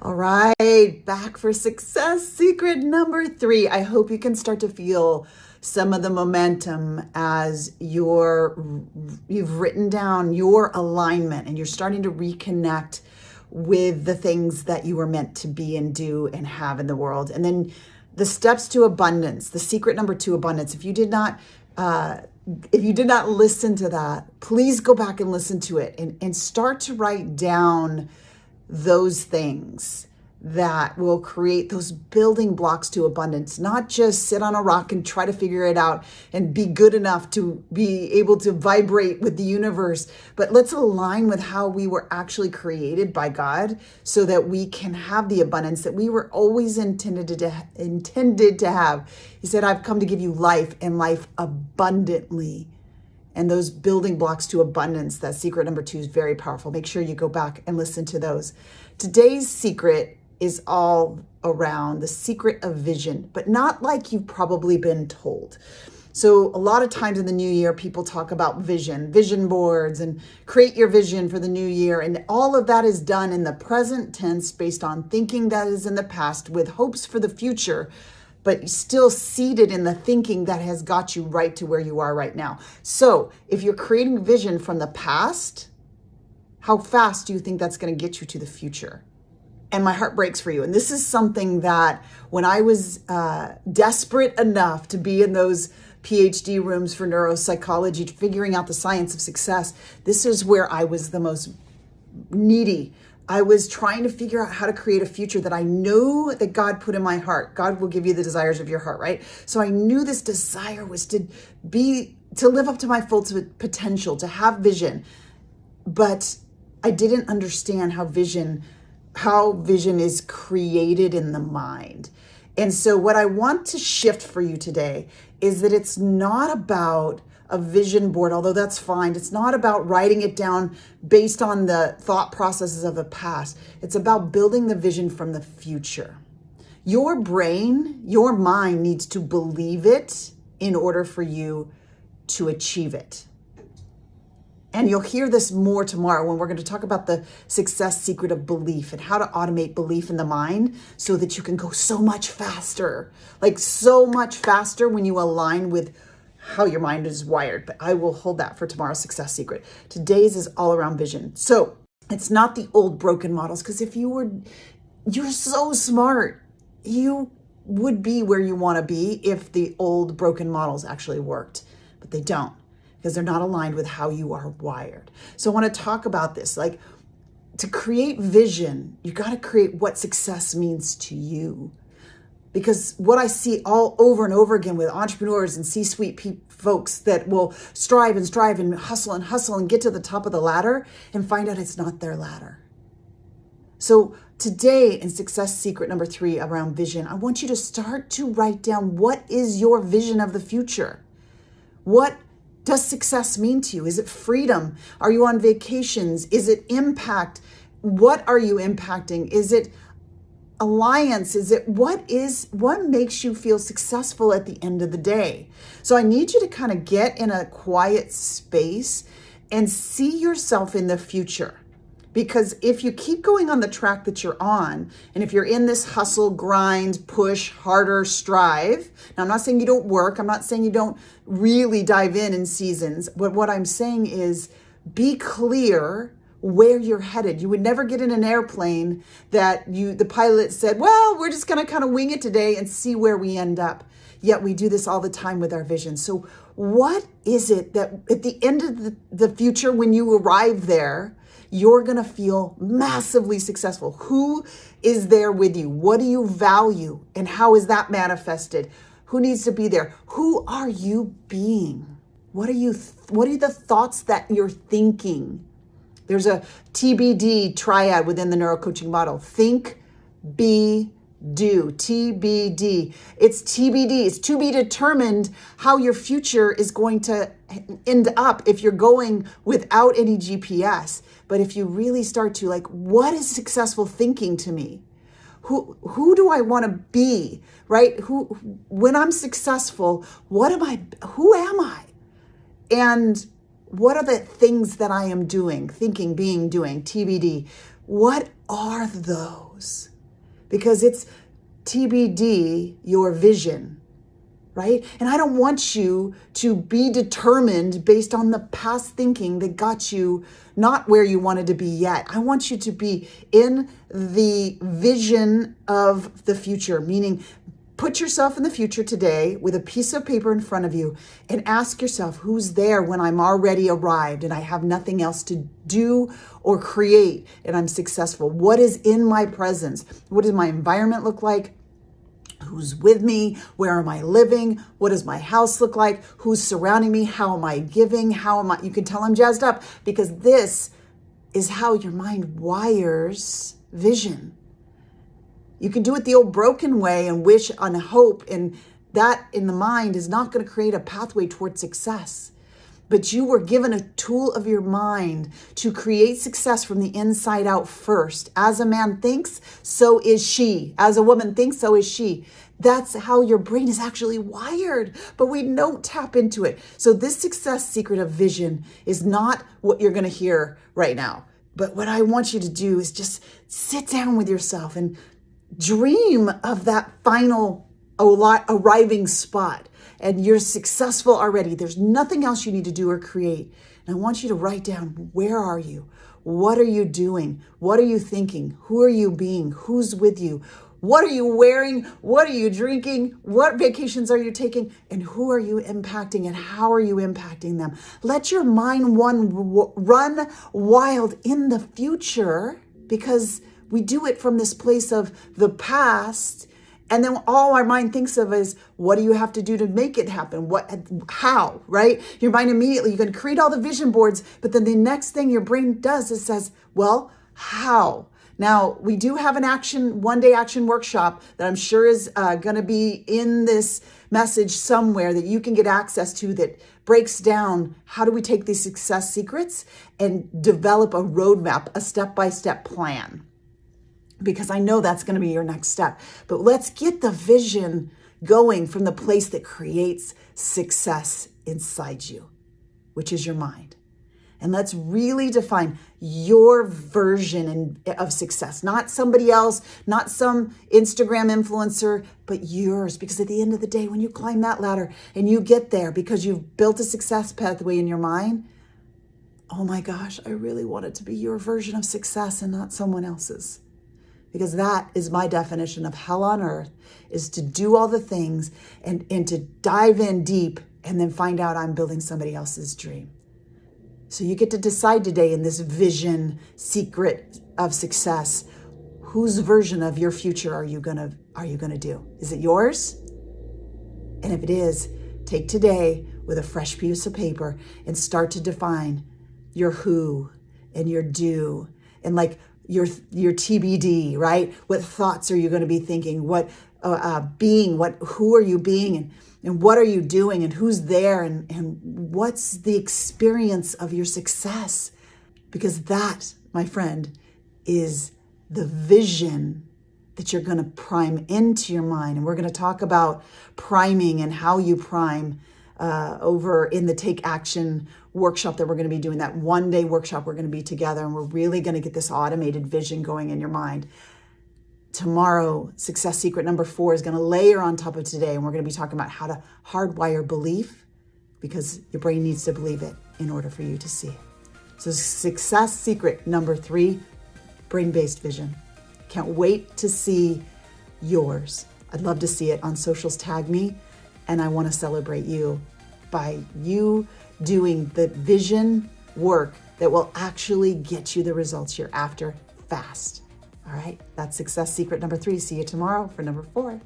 All right, back for success secret number 3. I hope you can start to feel some of the momentum as you've written down your alignment and you're starting to reconnect with the things that you were meant to be and do and have in the world. And then the steps to abundance, the secret number 2, abundance. If you did not listen to that, please go back and listen to it and start to write down those things that will create those building blocks to abundance, not just sit on a rock and try to figure it out and be good enough to be able to vibrate with the universe, but let's align with how we were actually created by God so that we can have the abundance that we were always intended to have. He said, I've come to give you life and life abundantly. And those building blocks to abundance, that secret number 2 is very powerful. Make sure you go back and listen to those. Today's secret is all around the secret of vision, but not like you've probably been told. So a lot of times in the new year, people talk about vision boards, and create your vision for the new year. And all of that is done in the present tense based on thinking that is in the past with hopes for the future, but still seated in the thinking that has got you right to where you are right now. So if you're creating vision from the past, how fast do you think that's going to get you to the future? And my heart breaks for you. And this is something that when I was desperate enough to be in those PhD rooms for neuropsychology, figuring out the science of success, this is where I was the most needy. I was trying to figure out how to create a future that I know that God put in my heart. God will give you the desires of your heart, right? So I knew this desire was to live up to my full potential, to have vision. But I didn't understand how vision is created in the mind. And so what I want to shift for you today is that it's not about a vision board, although that's fine. It's not about writing it down based on the thought processes of the past. It's about building the vision from the future. Your brain, your mind needs to believe it in order for you to achieve it. And you'll hear this more tomorrow when we're going to talk about the success secret of belief and how to automate belief in the mind so that you can go so much faster, like so much faster when you align with how your mind is wired. But I will hold that for tomorrow's success secret. Today's is all around vision. So it's not the old broken models, because if you're so smart, you would be where you want to be if the old broken models actually worked, but they don't, because they're not aligned with how you are wired. So I want to talk about this. Like, to create vision, you got to create what success means to you. Because what I see all over and over again with entrepreneurs and C-suite folks that will strive and hustle and get to the top of the ladder and find out it's not their ladder. So today in success secret number 3 around vision, I want you to start to write down, what is your vision of the future? What does success mean to you? Is it freedom? Are you on vacations? Is it impact? What are you impacting? Is it alliance? Is it what makes you feel successful at the end of the day? So I need you to kind of get in a quiet space and see yourself in the future. Because if you keep going on the track that you're on, and if you're in this hustle, grind, push, harder, strive, now I'm not saying you don't work, I'm not saying you don't really dive in seasons, but what I'm saying is be clear where you're headed. You would never get in an airplane that the pilot said, well, we're just going to kind of wing it today and see where we end up. Yet we do this all the time with our vision. So what is it that at the end of the future, when you arrive there, you're going to feel massively successful? Who is there with you? What do you value? And how is that manifested? Who needs to be there? Who are you being? What are the thoughts that you're thinking? There's a TBD triad within the neurocoaching model. Think, be, do. TBD. It's TBD. It's to be determined how your future is going to end up if you're going without any GPS. But if you really start to, like, what is successful thinking to me? Who do I want to be, right? When I'm successful, who am I? And what are the things that I am doing, thinking, being, doing, TBD? What are those? knows? Because it's TBD, your vision, right? And I don't want you to be determined based on the past thinking that got you not where you wanted to be yet. I want you to be in the vision of the future, meaning put yourself in the future today with a piece of paper in front of you and ask yourself, who's there when I'm already arrived and I have nothing else to do or create and I'm successful? What is in my presence? What does my environment look like? Who's with me? Where am I living? What does my house look like? Who's surrounding me? How am I giving? You can tell I'm jazzed up, because this is how your mind wires vision. You can do it the old broken way and wish on hope, and that in the mind is not going to create a pathway towards success. But you were given a tool of your mind to create success from the inside out first. As a man thinks, so is she. As a woman thinks, so is she. That's how your brain is actually wired, but we don't tap into it. So this success secret of vision is not what you're going to hear right now. But what I want you to do is just sit down with yourself and dream of that final arriving spot. And you're successful already. There's nothing else you need to do or create. And I want you to write down, where are you? What are you doing? What are you thinking? Who are you being? Who's with you? What are you wearing? What are you drinking? What vacations are you taking? And who are you impacting and how are you impacting them? Let your mind run wild in the future, because we do it from this place of the past. And then all our mind thinks of is, what do you have to do to make it happen? How, right? Your mind immediately, you can create all the vision boards, but then the next thing your brain does is says, well, how? Now, we do have an one-day action workshop that I'm sure is going to be in this message somewhere that you can get access to, that breaks down how do we take these success secrets and develop a roadmap, a step-by-step plan. Because I know that's going to be your next step. But let's get the vision going from the place that creates success inside you, which is your mind. And let's really define your version of success, not somebody else, not some Instagram influencer, but yours. Because at the end of the day, when you climb that ladder and you get there because you've built a success pathway in your mind, oh my gosh, I really want it to be your version of success and not someone else's. Because that is my definition of hell on earth, is to do all the things and to dive in deep and then find out I'm building somebody else's dream. So you get to decide today in this vision secret of success, whose version of your future are you gonna do? Is it yours? And if it is, take today with a fresh piece of paper and start to define your who and your do, and like your TBD, right? What thoughts are you going to be thinking? What who are you being, and what are you doing, and who's there, and what's the experience of your success? Because that, my friend, is the vision that you're going to prime into your mind. And we're going to talk about priming and how you prime over in the Take Action workshop that we're going to be doing, that one-day workshop. We're going to be together, and we're really going to get this automated vision going in your mind. Tomorrow, success secret number 4 is going to layer on top of today, and we're going to be talking about how to hardwire belief, because your brain needs to believe it in order for you to see it. So success secret number 3, brain-based vision. Can't wait to see yours. I'd love to see it on socials. Tag me, and I want to celebrate you by you doing the vision work that will actually get you the results you're after fast. All right, that's success secret number 3. See you tomorrow for number 4.